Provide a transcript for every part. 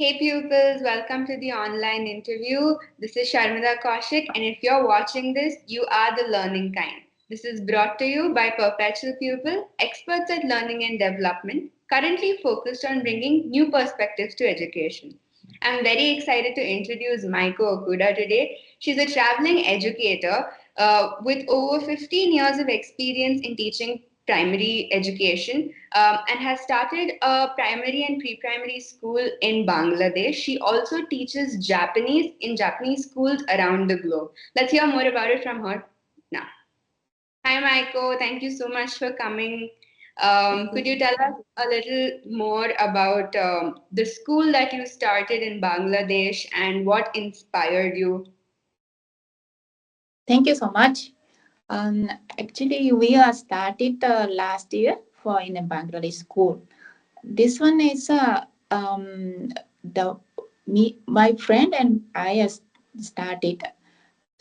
Hey pupils, welcome to the online interview. This is Sharmida Kaushik, and if you're watching this, you are the learning kind. This is brought to you by Perpetual Pupil, experts at learning and development, currently focused on bringing new perspectives to education. I'm very excited to introduce Maiko Okuda today. She's a traveling educator with over 15 years of experience in teaching primary education and has started a primary and pre-primary school in Bangladesh. She also teaches Japanese in Japanese schools around the globe. Let's hear more about it from her now. Hi, Maiko. Thank you so much for coming. Could you tell us a little more about the school that you started in Bangladesh and what inspired you? Thank you so much. Actually, we are started last year for in a Bangladesh school. This one is the me my friend and I has started.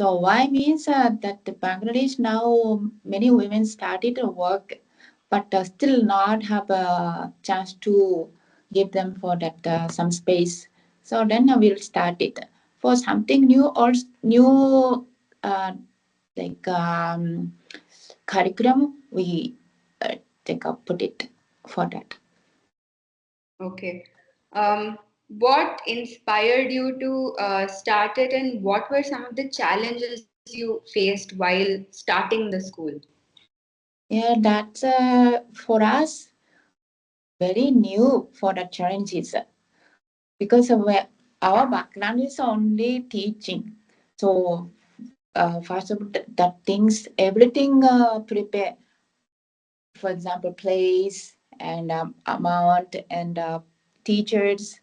So why means that the Bangladesh now many women started to work, but still not have a chance to give them for that some space. So then we'll start it for something new or new uh, like curriculum. We take up put it for that. Okay. What inspired you to start it, and what were some of the challenges you faced while starting the school? Yeah, that's for us very new for the challenges because our background is only teaching. So first of all, that things everything prepare. For example, place and amount and teachers,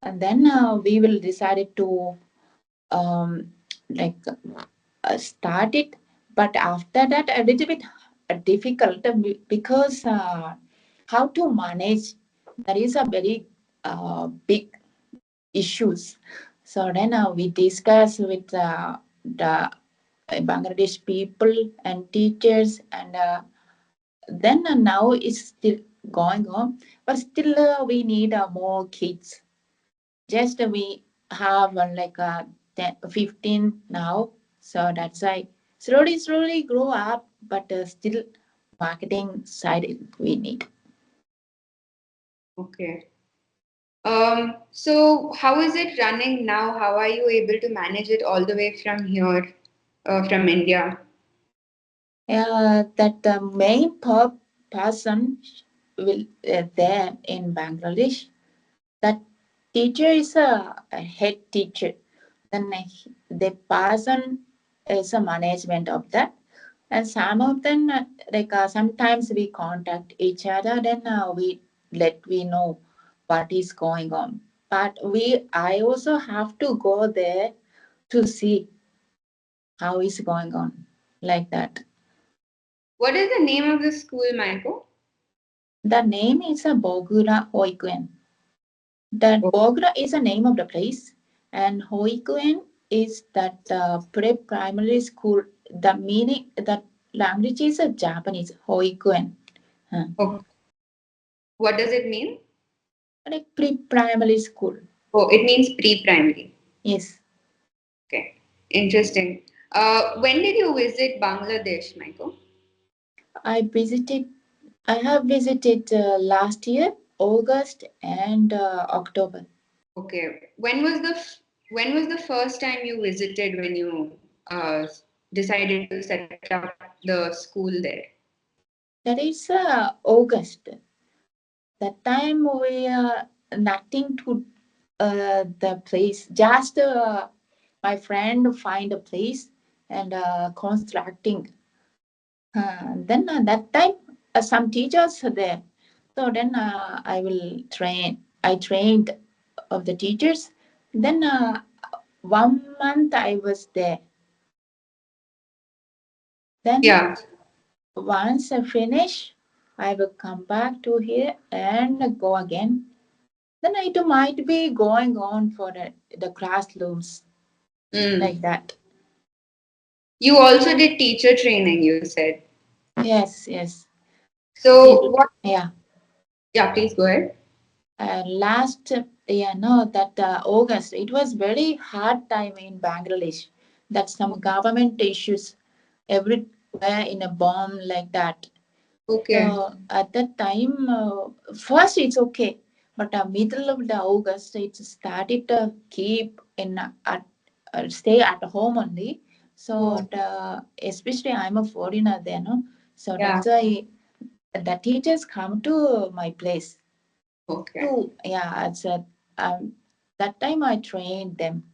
and then we will decide to um, like start it. But after that, a little bit difficult because how to manage that is a very big issues. So then we discuss with the Bangladesh people and teachers, and then now it's still going on, but still we need more kids. Just we have like 10, 15 now, so that's why slowly grow up, but still marketing side we need. Okay. So how is it running now? How are you able to manage it all the way from here, from India? That the main person will there in Bangladesh. That teacher is a head teacher. Then the person is a management of that. And some of them, sometimes we contact each other, then we know what is going on. But I also have to go there to see how is going on, like that. What is the name of the school, Michael? The name is a Bogura Hoikuen. That Bogra is the name of the place, and Hoikuen is that pre-primary school. The meaning, the language is a Japanese. Hoikuen. Huh. Okay. What does it mean? Like pre-primary school. Oh, it means pre-primary. Yes, Okay, interesting. When did you visit Bangladesh, Michael? I visited. I have visited last year, August and October. Okay. When was the first time you visited when you decided to set up the school there? That is August. That time we nothing to the place. Just my friend find a place and constructing. Then that time some teachers are there. So then I will train. I trained of the teachers. Then 1 month I was there. Then Yeah. once I finish, I will come back to here and go again. Then it might be going on for the classrooms like Mm. that. You also did teacher training, you said. Yes, yes. So Still, what? yeah. Yeah, please go ahead. last year, no, that August, it was very hard time in Bangladesh. That some government issues everywhere in a bomb like that. Okay. So at that time, first it's okay, but middle of the August, it started to keep in at stay at home only. So Oh, especially I'm a foreigner there, no. So yeah. that's why the teachers come to my place Okay. to it's a, um, that time I trained them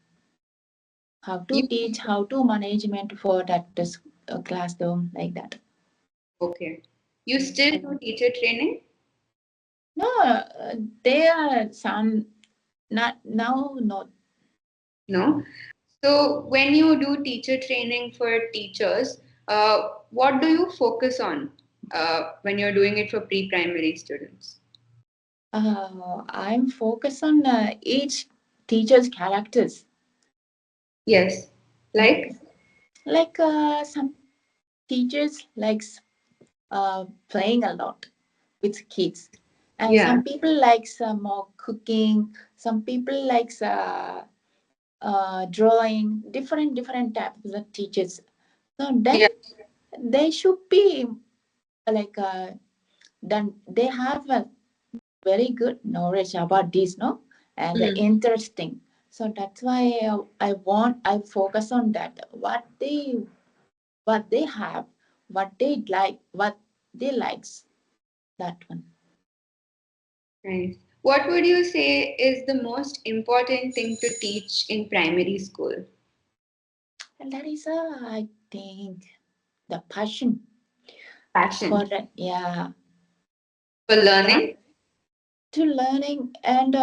how to You teach, how to management for that classroom like that. okay. You still do teacher training? No, there are some not now. Not No. So when you do teacher training for teachers, what do you focus on when you're doing it for pre-primary students? I'm focused on each teacher's characters. Yes. Mm. Like? Like some teachers likes playing a lot with kids, and Yeah. some people likes more cooking. Some people likes drawing. Different types of teachers. So Yeah. then they should be like then they have a very good knowledge about this, no, and Mm. interesting. So that's why I focus on that. What they have, what they like, what they likes. That one, Nice. What would you say is the most important thing to teach in primary school? and that is I think the passion for Passion for that learning? to learning and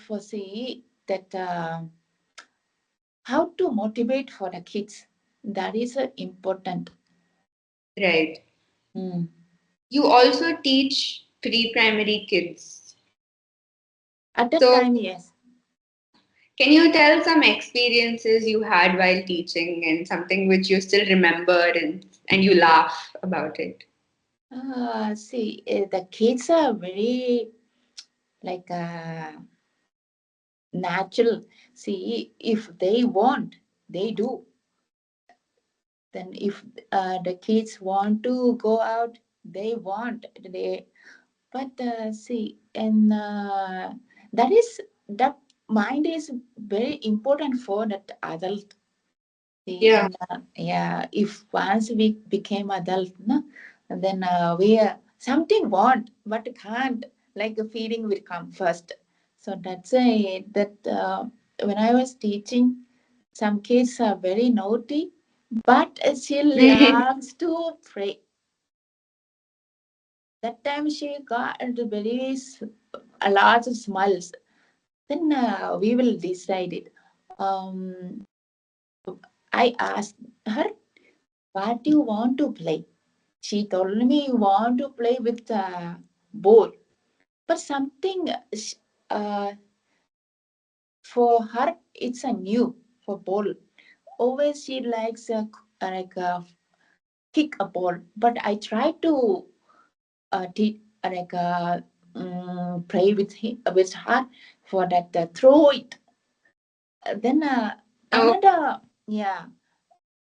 for see that how to motivate for the kids. That is important. Right. Mm. You also teach pre-primary kids. At that So time, yes. can you tell some experiences you had while teaching and something which you still remember and you laugh about it? See, the kids are very like natural. See, if they want, they do. Then if the kids want to go out, they want. They but see, and that is that mind is very important for that adult. See, Yeah. and if once we became adult, no, then we something want but can't. Like a feeling will come first. So that's why that when I was teaching, some kids are very naughty, but she loves to pray. That time she got very a lot of smiles. Then we will decide it. Um, I asked her, "What do you want to play?" She told me, "You want to play with ball." But something uh, for her, it's a new for ball. Always she likes like kick a ball. But I try to like play with her for that throw it. Then Oh, another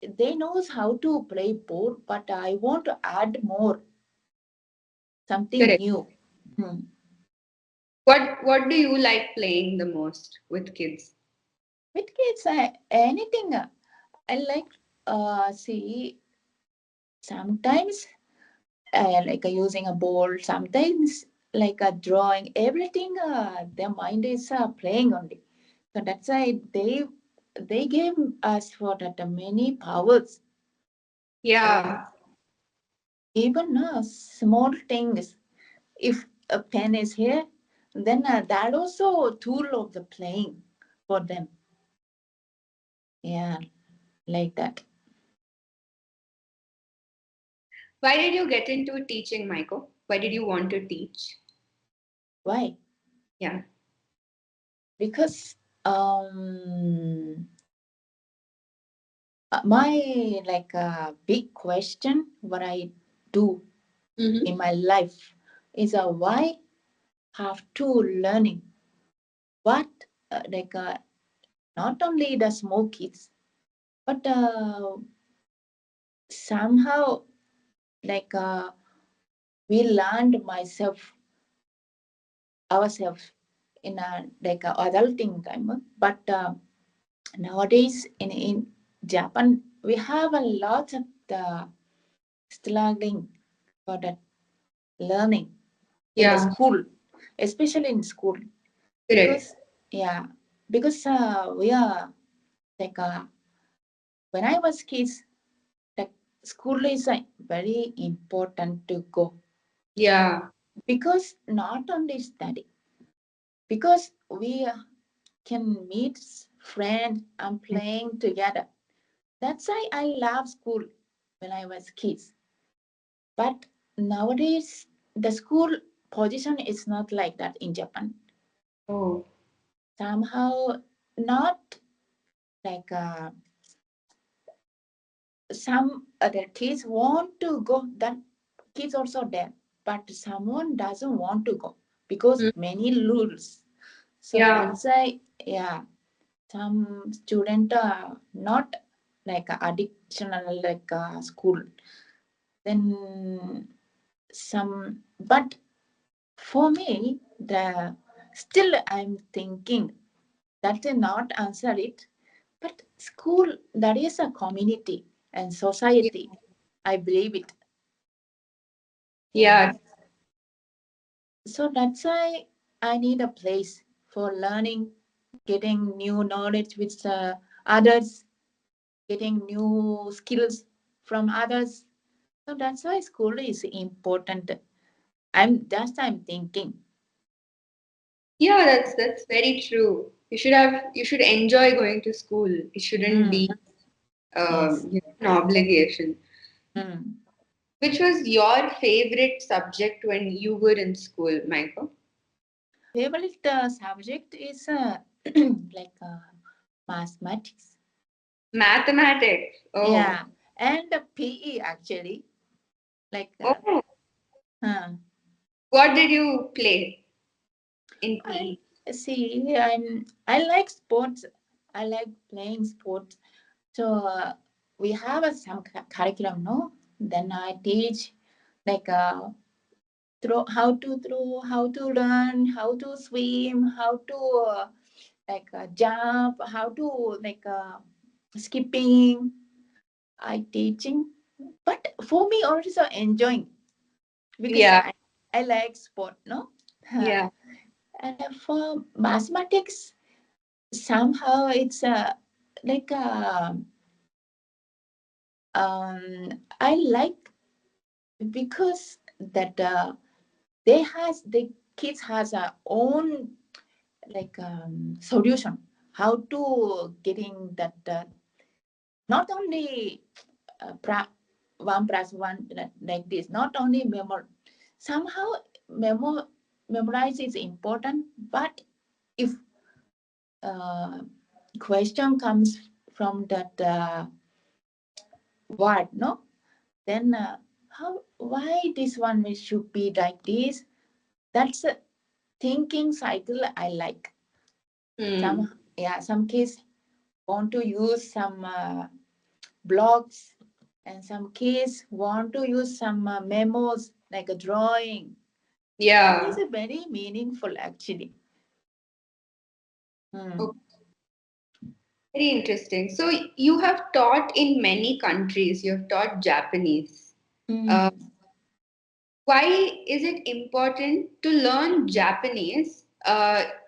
they knows how to play ball, but I want to add more something correct. new. Hmm. What do you like playing the most with kids? With kids, anything I like. See, sometimes like using a ball, sometimes like a drawing. Everything, their mind is playing only. So that's why they gave us for that many powers. Yeah, Even small things. If a pen is here, then that also a tool of the playing for them. Yeah, like that. why did you get into teaching, Michael? Why did you want to teach? Why? Yeah. Because my like big question what I do Mm-hmm. in my life is why have to learning what not only the small kids, but somehow like we learned myself ourselves in a adulting time. But nowadays in Japan, we have a lot of the struggling for that learning in the Yeah, school, especially in school, correct. because yeah, because we are like when I was kids, the school is very important to go Yeah. because not only study, because we can meet friends and playing together. That's why I love school when I was kids. But nowadays, the school position is not like that in Japan. Oh. Somehow, not like some other kids want to go. That kids also there, but someone doesn't want to go because Mm. many rules. So Yeah. that's why, yeah, some student are not like additional like school. Then some, but for me, the still I'm thinking that they not answer it. But school, that is a community and Yeah. society. I believe it. Yeah. Yeah. So that's why I need a place for learning, getting new knowledge with others, getting new skills from others. So that's why school is important. I'm thinking. Yeah, that's very true. You should enjoy going to school. It shouldn't Mm, be yes. an obligation. Mm. Which was your favorite subject when you were in school, Michael? Favorite subject is like mathematics. Mathematics. Oh. Yeah, and PE actually. Like, Oh. uh, What did you play in I PE? see. I like sports. I like playing sports. So we have some curriculum, no? Then I teach like throw, how to run, how to swim, how to jump, how to skipping. I teaching, but for me also enjoying because Yeah. I like sport, no? Yeah. And for mathematics, somehow it's like I like because that the kids has a own solution how to getting that not only pra- 1 plus 1 like this, not only somehow memo memorize is important, but if question comes from that word, no, then how why this one should be like this. That's a thinking cycle I like. Hmm. Some kids want to use some blogs, and some kids want to use some memos like a drawing. That is Yeah. a very meaningful actually. Okay. Hmm. Very interesting. So you have taught in many countries. You have taught Japanese. Uh, Hmm. why is it important to learn Japanese,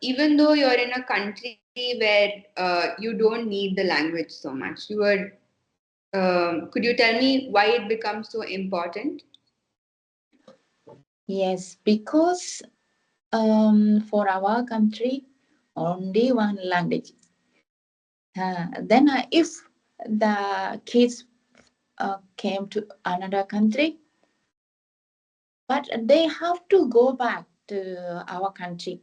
even though you're in a country where you don't need the language so much? Could you tell me why it becomes so important? Yes, because for our country, only one language. Then if the kids came to another country, but they have to go back to our country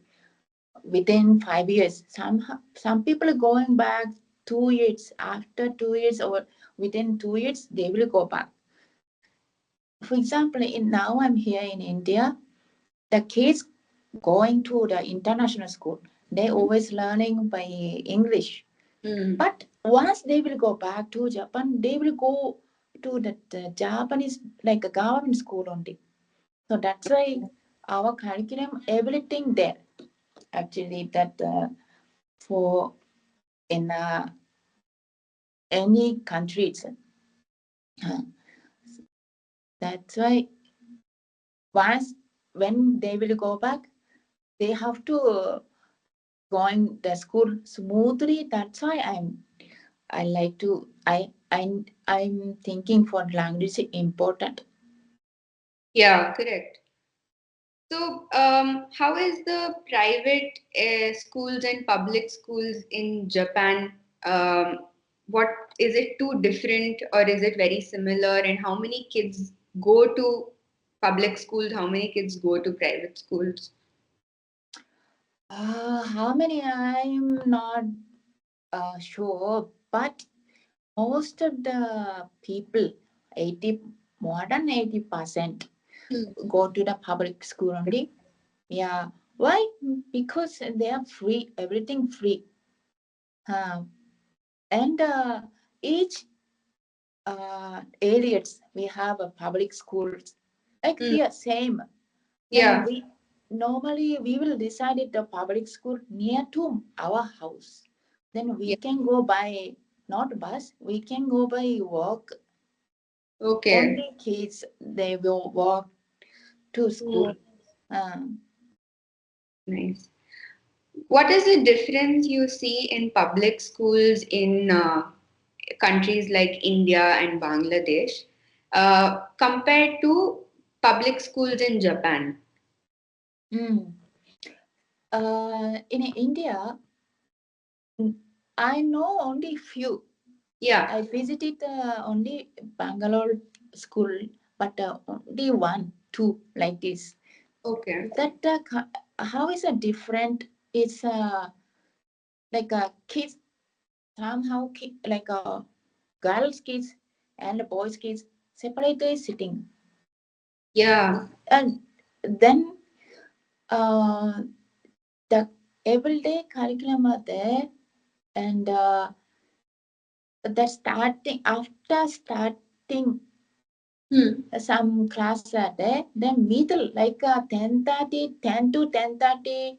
within 5 years. Some people are going back 2 years. After 2 years or within 2 years, they will go back. For example, in now I'm here in India. The kids going to the international school, they always learning by English. Hmm. But once they will go back to Japan, they will go to the Japanese like a government school only. So that's why our curriculum, everything there. Actually, that for in any countries, that's why once when they will go back, they have to going the school smoothly. That's why I like to I'm thinking for language is important. Yeah, correct. So, how is the private schools and public schools in Japan? What is it too different or is it very similar? And how many kids go to public schools? How many kids go to private schools? How many I'm not sure, but most of the people, 80 more than 80% Hmm. go to the public school only. Yeah. Why? Because they are free, everything free. And each areas we have a public schools. Like Hmm. here, same. Then Yeah. we normally we will decide it the public school near to our house. Then we Yeah. can go by not bus, we can go by walk. Okay. Only kids they will walk to Oh, school. Uh, nice. What is the difference you see in public schools in countries like India and Bangladesh compared to public schools in Japan? mm. In India, I know only few. Yeah. I visited only Bangalore school, but only one, two like this. Okay. That how is it different? It's like kids somehow like girls kids and boys kids separately sitting, Yeah. and then uh, the everyday curriculum are there, and the starting after starting Hmm. some class are there. Then middle like 10:30, 10 to 10:30,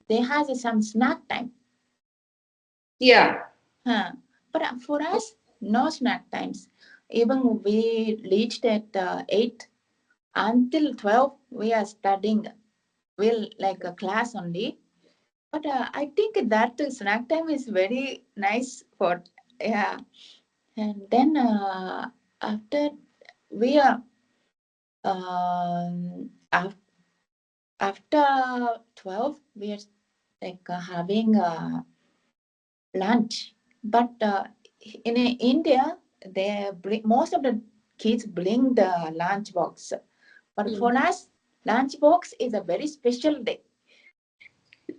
they has some snack time. Yeah. Huh. But for us, no snack times. Even we reached at 8 until 12, we are studying. We'll like a class only. But I think that snack time is very nice for, yeah. And then after we are, af- after 12, we are like having lunch. But in India, most of the kids bring the lunch box. But Hmm. for us, lunch box is a very special day.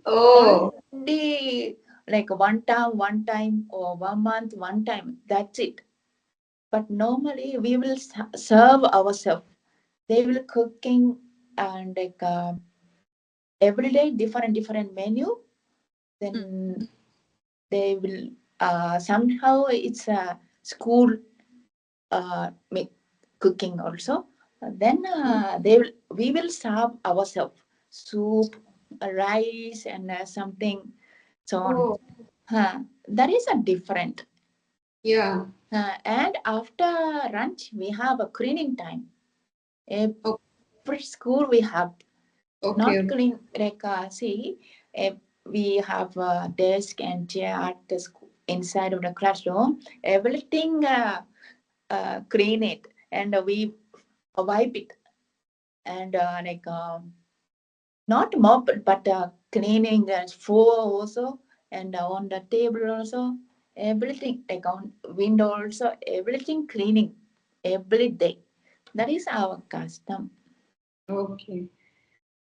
Oh. Only like one time, or 1 month, one time. That's it. But normally we will serve ourselves. They will cooking and like every day different menu. Then they will somehow it's a school make cooking also. Then we will serve ourselves soup, rice, and something so on. Oh. That is a different. Yeah. And after lunch, we have a cleaning time. O- Every school we have not Okay. clean like see, we have a desk and chair at the school inside of the classroom. Everything clean it and we wipe it and like not mop but cleaning the floor also and on the table also everything like on window also everything cleaning every day. That is our custom. Okay.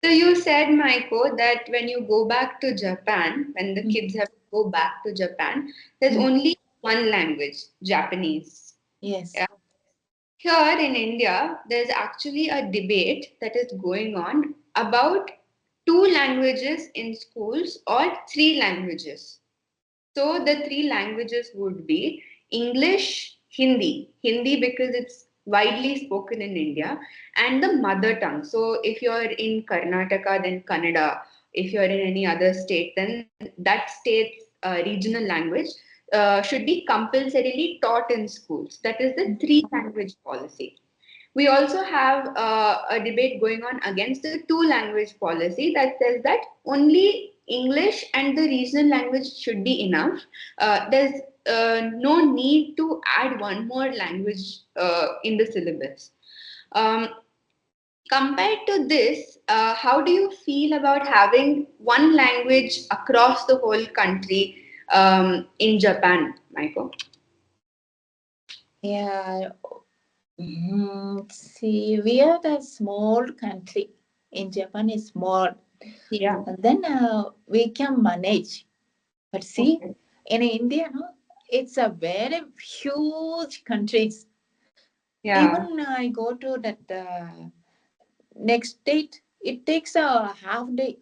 So you said, Maiko, that when you go back to Japan, when the Mm, kids have to go back to Japan, there's mm, only one language, Japanese. yes. Yeah. Here in India, there's actually a debate that is going on about two languages in schools or three languages. So the three languages would be English, Hindi because it's widely spoken in India, and the mother tongue. So if you're in Karnataka, then Kannada. If you're in any other state, then that state's regional language should be compulsorily taught in schools. That is the three language policy. We also have a debate going on against the two language policy that says that only English and the regional language should be enough. There's no need to add one more language in the syllabus. Um, Compared to this, how do you feel about having one language across the whole country in Japan, Maiko? Yeah. See, we are the small country. In Japan is small. Yeah. And then we can manage. But see, Okay. in India, no, it's a very huge country. Yeah. Even I go to that next date, it takes a half day,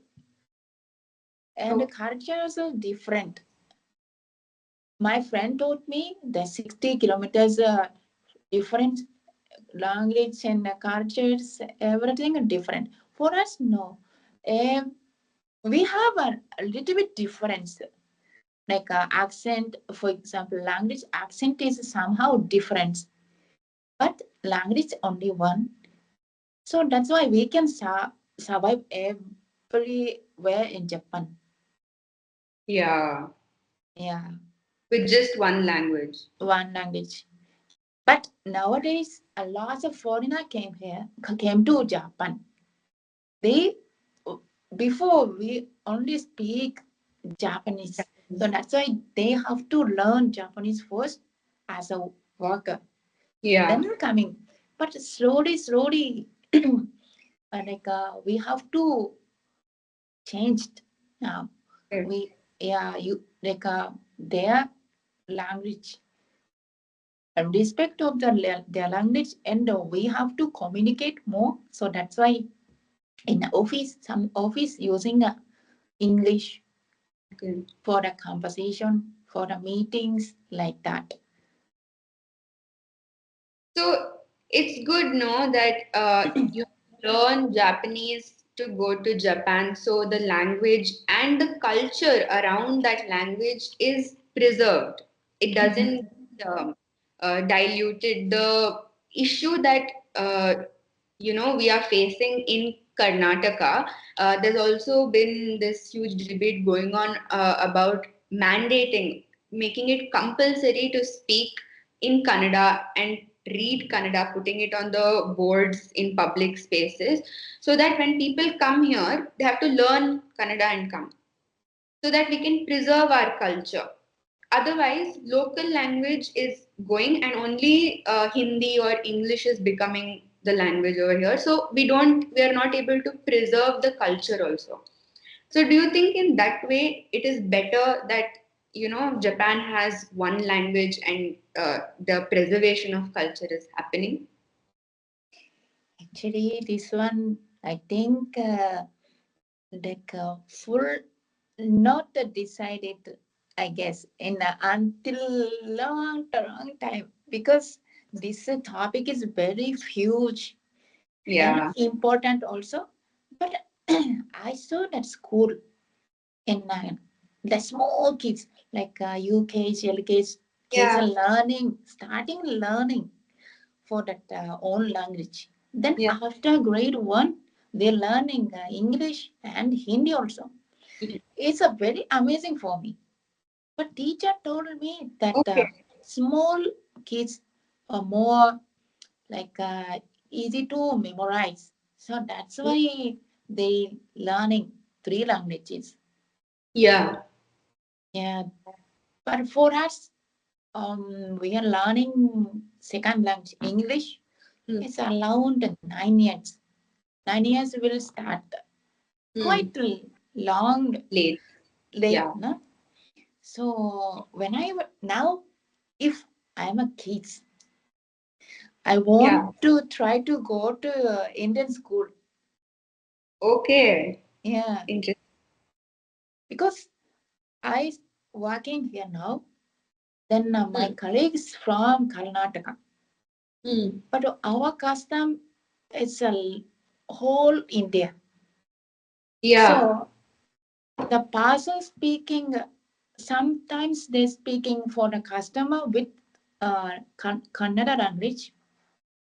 and the Okay. cultures are different. My friend told me the 60 kilometers different language and cultures, everything is different. For us, no. Um, we have a little bit difference, like accent, for example, language accent is somehow different, but language only one. So that's why we can survive everywhere in Japan. Yeah. Yeah, With just one language. one language. But nowadays, a lot of foreigner came to Japan. They before we only speak Japanese, so that's why they have to learn Japanese first as a worker, Yeah. then coming. But slowly, we have to change now. Okay. We yeah you their language and respect of their language, and we have to communicate more. So that's why in office, some office using English Okay. for the conversation, for the meetings, like that. So it's good, no, that you learn Japanese to go to Japan, so the language and the culture around that language is preserved. It Mhm. doesn't diluted. The issue that we are facing in Karnataka. There's also been this huge debate going on about mandating, making it compulsory to speak in Kannada and read Kannada, putting it on the boards in public spaces, so that when people come here, they have to learn Kannada and come, so that we can preserve our culture. Otherwise, local language is going, and only Hindi or English is becoming the language over here. So we are not able to preserve the culture also. So do you think in that way it is better that Japan has one language and the preservation of culture is happening? Actually, this one, I think, full, not decided, I guess, in until long time, because this topic is very huge, very Yeah, important also. But I saw that school in the small kids, like UKG, LKG, kids are yeah, starting learning for that own language. Then yeah. after grade one, they're learning English and Hindi also. It's a very amazing for me. But teacher told me that Okay. small kids are more like easy to memorize. So that's why they learning three languages. Yeah. Yeah, but for us, we are learning second language English. Hmm. It's around 9 years. 9 years will start Hmm. quite long Late. late, Yeah. no? So now, if I'm a kid, I Yeah. want to try to go to Indian school. Okay. Yeah, Interesting. because I working here now. Then my Hmm. colleagues from Karnataka. Hmm. But our custom is a whole India. Yeah. So the person speaking, sometimes they speaking for the customer with Kannada language,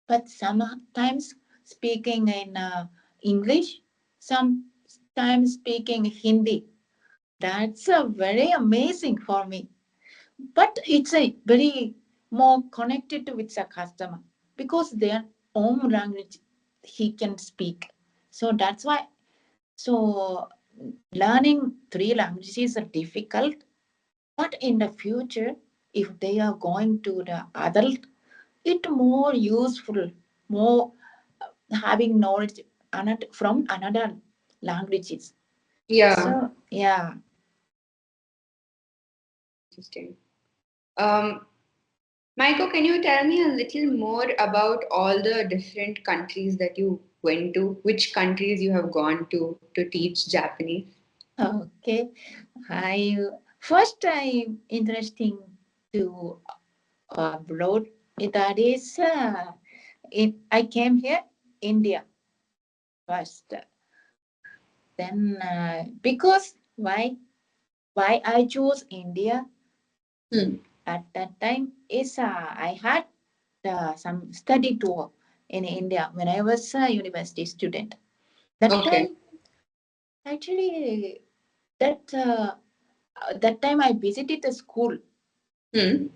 but sometimes speaking in English, sometimes speaking Hindi. That's a very amazing for me. But it's a very more connected with the customer because their own language he can speak. So that's why. So learning three languages is difficult, but in the future, if they are going to the adult, it more useful, more having knowledge from another languages. Yeah. So yeah, Interesting. Um, Maiko, can you tell me a little more about all the different countries that you went to? Which countries you have gone to teach Japanese? okay. I first I interesting to abroad. That is, I came here India first. Then because why I chose India Hmm. at that time is I had some study tour in India when I was a university student. That Okay. time actually that time I visited a school Hmm.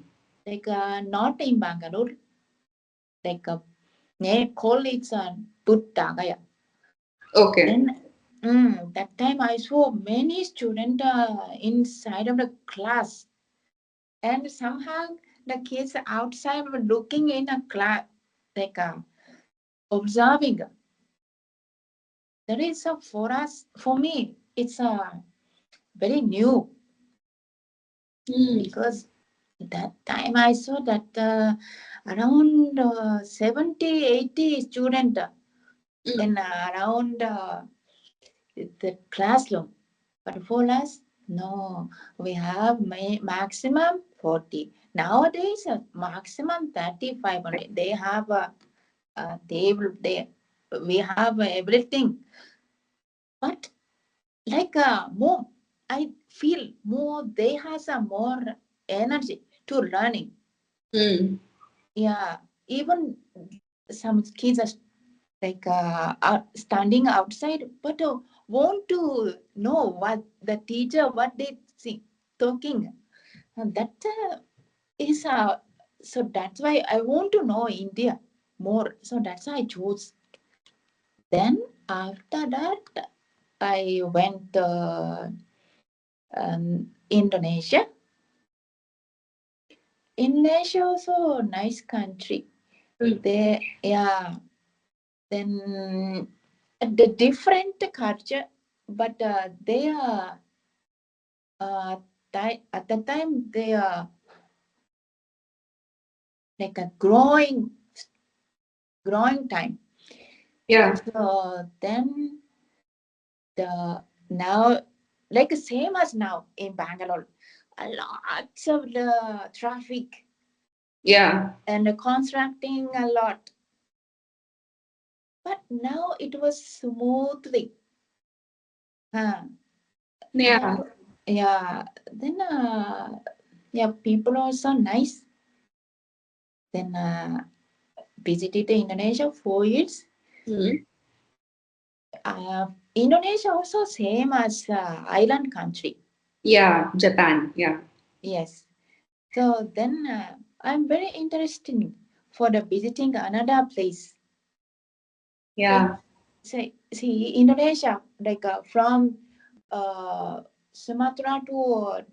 like not in Bangalore, like called it's Buddhagaya. Okay. Then that time I saw many students inside of the class, and somehow the kids outside were looking in a class, like observing. That is for us, for me, it's very new Hmm. because that time I saw that around 70, 80 students Hmm. in around the classroom. But for us, no, we have maximum 40. Nowadays, maximum 35 only. They have a table, we have everything. But like more, I feel more, they has a more energy to learning. Hmm. Yeah, even some kids are like are standing outside, but want to know what the teacher, what they see, talking. That is so that's why I want to know India more. So that's why I chose. Then after that, I went Indonesia. Indonesia also a nice country. Hmm. They yeah. Then the different culture, but they are at the time they are like a growing time. Yeah. So then the now like same as now in Bangalore, a lots of the traffic Yeah. and constructing a lot. But now it was smoothly. Huh. Yeah. Now, yeah. Then yeah, people are so nice. Then visited Indonesia 4 years. Hmm. Indonesia also same as island country. Yeah. Japan. Yeah. Yes. So then I'm very interested for the visiting another place. See, Yeah. see Indonesia like from Sumatra to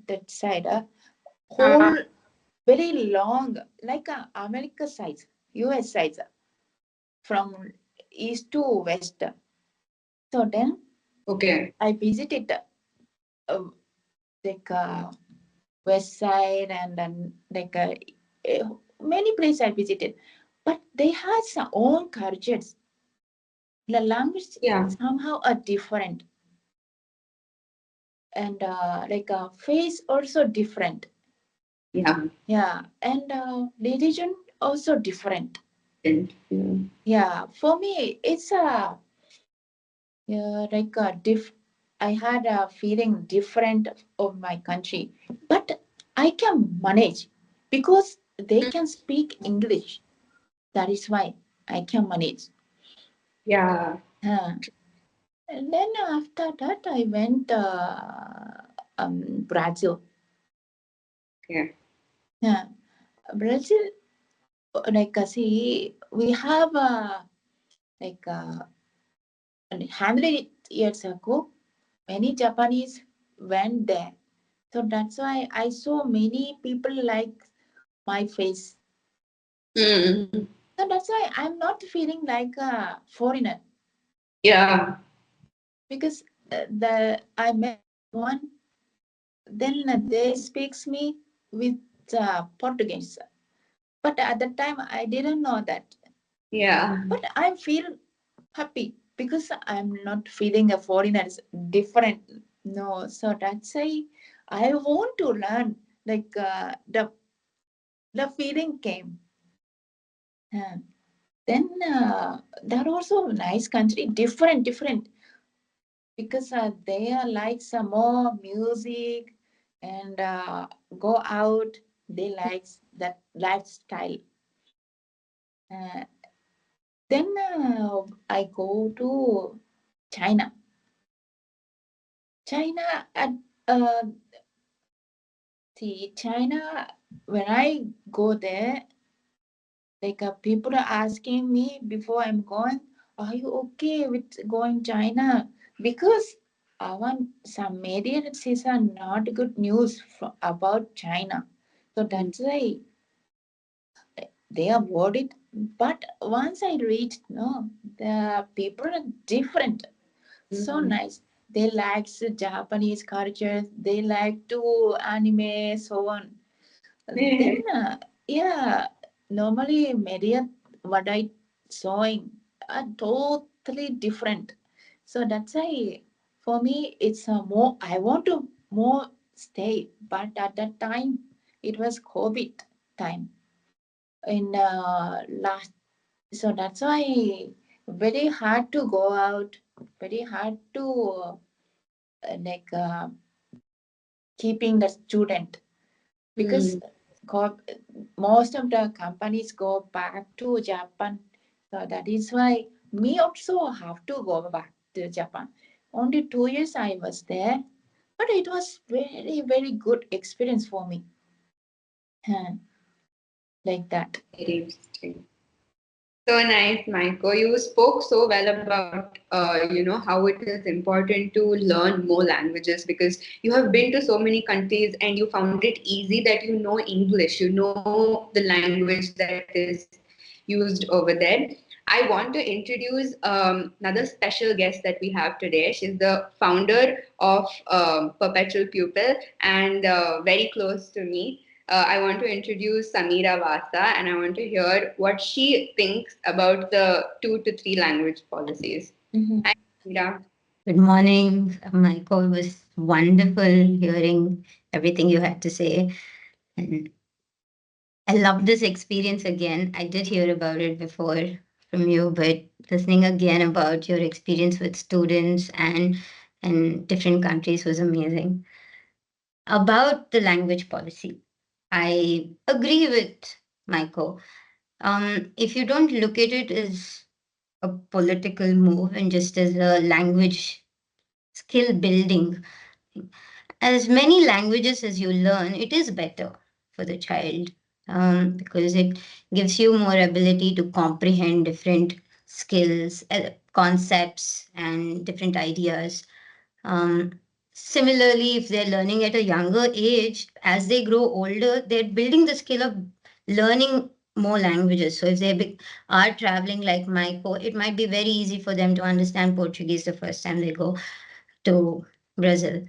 that side, Uh, whole very long like America size, US size from east to west. So then okay. I visited uh, like west side and then like many places I visited, but they had some own cultures. The language Yeah. somehow are different. and face also different. Yeah. Yeah, and religion also different. And, yeah. Yeah, for me, it's a yeah, I had a feeling different of my country, but I can manage because they can speak English. That is why I can manage. Yeah. Huh. And then after that, I went Brazil. Okay. Yeah, Brazil. See, we have like 100 years ago, many Japanese went there. So that's why I saw many people like my face. Mm. So that's why I'm not feeling like a foreigner Yeah. because the I met someone, then they speaks me with Portuguese. But at the time I didn't know that. Yeah. But I feel happy because I'm not feeling a foreigner. It's different. No, so that's why I want to learn. Like the feeling came. Uh, then that also a nice country, different because they are like some more music and go out. They like that lifestyle. Uh, then I go to China. China at uh, see China. When I go there, people are asking me before I'm going, are you okay with going China? Because I want some media says are not good news about China. So Mm. that's why they are worried. But once I reached, no, the people are different. So Mm. nice. They like the Japanese culture. They like to anime, so on. Then, yeah, normally media, what I showing are totally different. So that's why for me it's a more. I want to more stay, but at that time it was COVID time in last. So that's why very hard to go out. Very hard to like keeping the student because Mm. most of the companies go back to Japan. So that is why me also have to go back to Japan. Only 2 years I was there, but it was very good experience for me. Huh, like that. Very interesting. So nice, Maiko. You spoke so well about, how it is important to learn more languages because you have been to so many countries and you found it easy that you know English, you know the language that is used over there. I want to introduce another special guest that we have today. She's the founder of Perpetual Pupil and very close to me. I want to introduce Samira Vasa and I want to hear what she thinks about the 2 to 3 language policies. Mhm. Hi, Samira. Good morning, Michael. It was wonderful hearing everything you had to say. And I love this experience again. I did hear about it before from you, but listening again about your experience with students and different countries was amazing. About the language policy, I agree with Michael. If you don't look at it as a political move and just as a language skill building, as many languages as you learn, it is better for the child because it gives you more ability to comprehend different skills, concepts, and different ideas. Um, Similarly, if they're learning at a younger age, as they grow older, they're building the skill of learning more languages. So if are traveling like Maiko, it might be very easy for them to understand Portuguese the first time they go to Brazil.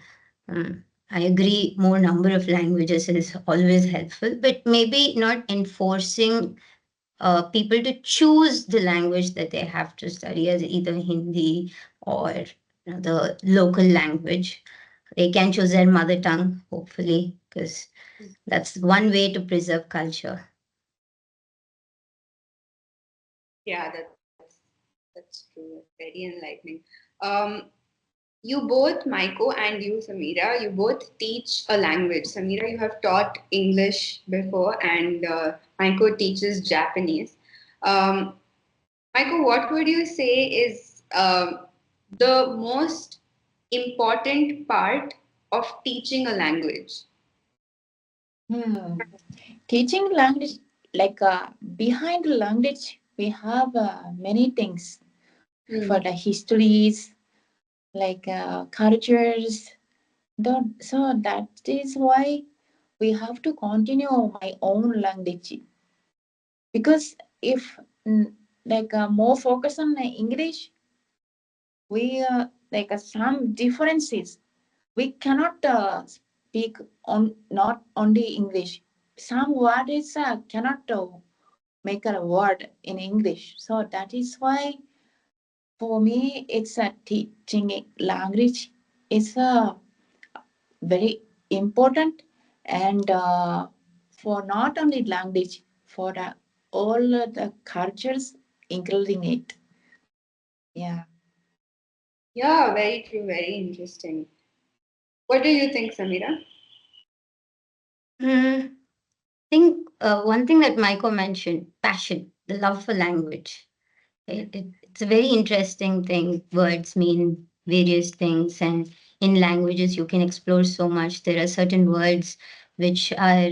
I agree, more number of languages is always helpful, but maybe not enforcing people to choose the language that they have to study as either Hindi or the local language. They can choose their mother tongue, hopefully, because that's one way to preserve culture. Yeah, that's true. Very enlightening. Um, you both, Maiko and you, Samira, you both teach a language. Samira, you have taught English before, and Maiko teaches Japanese. Um, Maiko, what would you say is the most important part of teaching a language? Hmm. Teaching language, behind the language, we have many things for Hmm. the histories, cultures. So that is why we have to continue my own language because if more focus on English, we some differences. We cannot speak on not only English. Some word is cannot make a word in English. So that is why for me it's a teaching language. It's a very important and for not only language for all the cultures including it. Yeah. Yeah, very true, very interesting. What do you think, Samira? I think one thing that Maiko mentioned, passion, the love for language. It's a very interesting thing. Words mean various things, and in languages, you can explore so much. There are certain words which are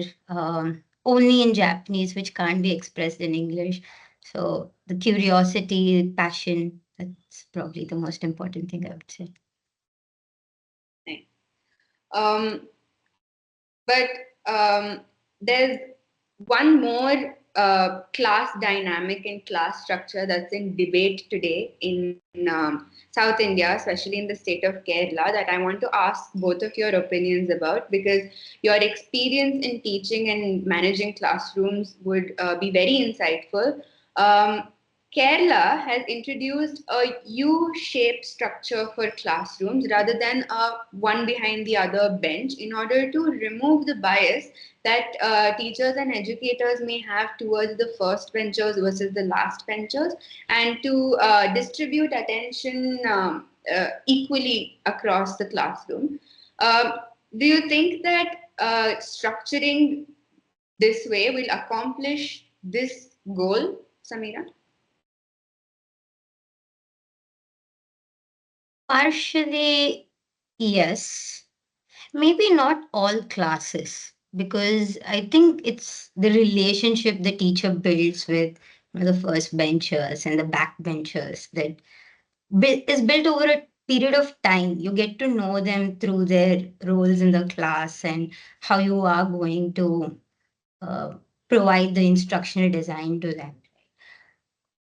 only in Japanese, which can't be expressed in English. So, the curiosity, passion, that's probably the most important thing I would say. Nice. Um, But there's one more class dynamic and class structure that's in debate today in South India, especially in the state of Kerala, that I want to ask both of your opinions about because your experience in teaching and managing classrooms would be very insightful. Um, Kerala has introduced a U-shaped structure for classrooms rather than a one behind the other bench in order to remove the bias that teachers and educators may have towards the first benchers versus the last benchers and to distribute attention equally across the classroom. Um, do you think that structuring this way will accomplish this goal, Samira? Partially, yes. Maybe not all classes, because I think it's the relationship the teacher builds with the first benchers and the back benchers that is built over a period of time. You get to know them through their roles in the class and how you are going to uh, provide the instructional design to them.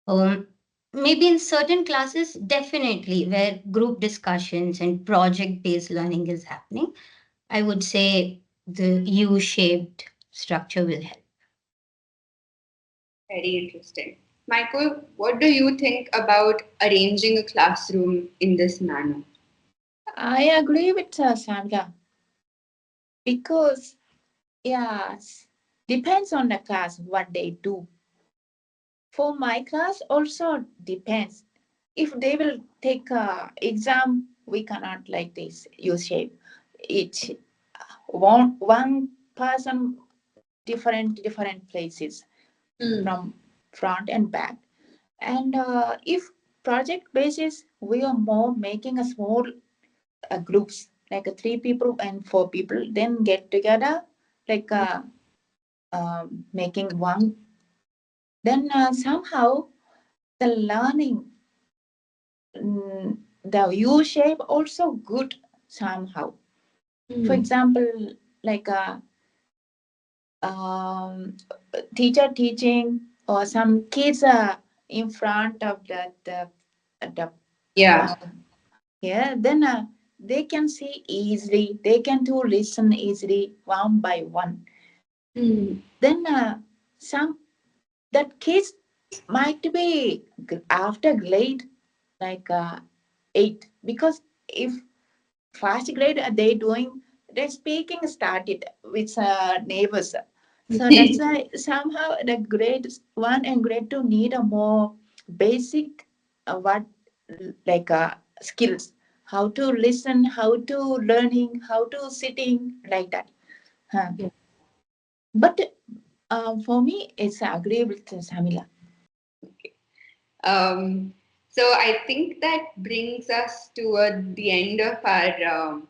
Um, Maybe in certain classes, definitely where group discussions and project based learning is happening, I would say the U shaped structure will help. Very interesting. Michael, what do you think about arranging a classroom in this manner? I agree with Sandra because yes, depends on the class what they do. For my class also depends. If they will take a exam, we cannot like this U shape. Each one person different places Hmm. from front and back. And if project basis, we are more making a small groups like three people and four people, then get together like making one. Then somehow the learning, the U shape also good somehow. For Hmm. example, like a um, teacher teaching or some kids are in front of the Yeah. uh, yeah, then they can see easily, they can do listen easily one by one. Hmm. Then some that kids might be after grade like 8 because if first grade they doing the speaking started with neighbors. So that's why somehow the grade one and grade two need a more basic what like skills, how to listen, how to learning, how to sitting like that. Huh. But for me, it's agree with Samila. Um, so I think that brings us toward the end of our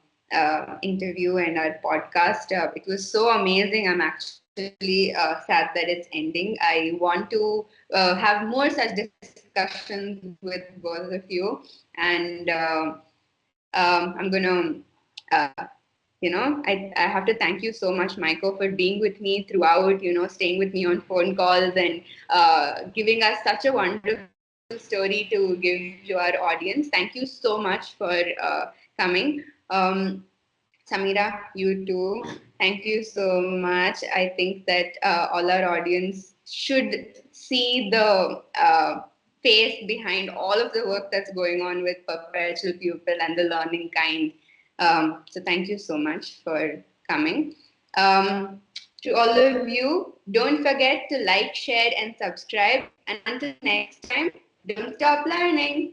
interview and our podcast. It was so amazing. I'm actually sad that it's ending. I want to have more such discussions with both of you, and I'm gonna. Uh, I have to thank you so much, Maiko, for being with me throughout, staying with me on phone calls and giving us such a wonderful story to give to our audience. Thank you so much for coming. Samira, you too. Thank you so much. I think that all our audience should see the face behind all of the work that's going on with Perpetual Pupil and the learning kind. So thank you so much for coming. To all of you, don't forget to like, share, and subscribe. And until next time, don't stop learning.